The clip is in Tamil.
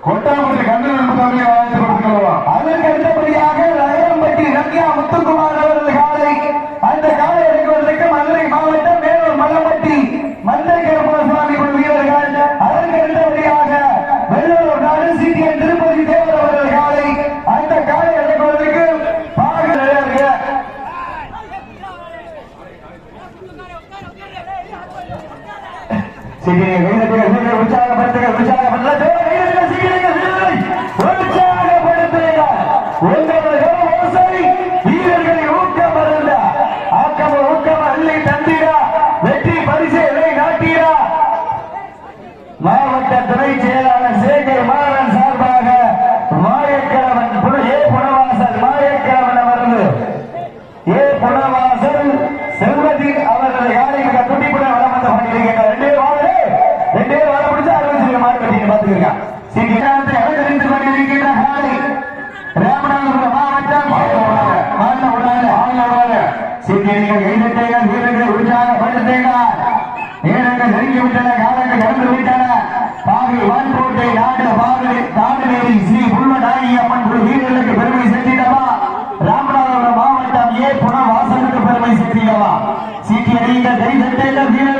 கொட்டாமட்டி கண்ணன் அதற்கு அடுத்தபடியாக நகரம்பட்டி ரம்யா முத்துக்குமார் அவர்கள் காலை அந்த காலை எடுக்குவதற்கு மதுரை மாவட்டம் மேலூர் மலம்பட்டி மந்தை கருப்பசாமி வீரர்கள் அதற்கு அடுத்தபடியாக வெள்ளூர் நாடு சிடிஎன் திருப்பதி தேவர் அவர்கள் காலை அந்த காலை எடுக்குவதற்கு உற்சாகப்படுத்த வீரர்களை ஊக்கம் அருந்த ஆக்கம ஊக்கம் அள்ளி தந்திரா வெற்றி பரிசை நாட்டிரா மாவட்ட துணை செயலாளர் சேகர் மாறன் சார்பாக மாயக்கிழவன் புனவாசல் மாயக்கிழவன் அவர்கள் புனவாசல் செல்வதி அவர்கள் யாரையும் துண்டிப்புடன் வளம் வந்து கொண்டிருக்கிறார். ரெண்டே வாழ பிடிச்சா அறிவிச்சு மார்க்கெட்டிங் பார்த்துக்கிறீங்க. அலங்கரித்துக் கொண்டிருக்கின்ற காலை ராமநாதபுரம் மாவட்டம் வீரர்களை உற்சாகப்படுத்துகிறார். நேரங்கள் நெருங்கிவிட்டன, காலங்கள் கடந்து விட்டன. பாவி வான்கோட்டை நாடு தாடுநேரி ஸ்ரீ புல்வநாயகி அம்மன் வீரர்களுக்கு பெருமை சேர்த்திடவா, ராமநாதபுரம் மாவட்டம் புனவாசலுக்கு பெருமை சேர்த்திடவா. சீட்டி அணிந்த வீரர்கள்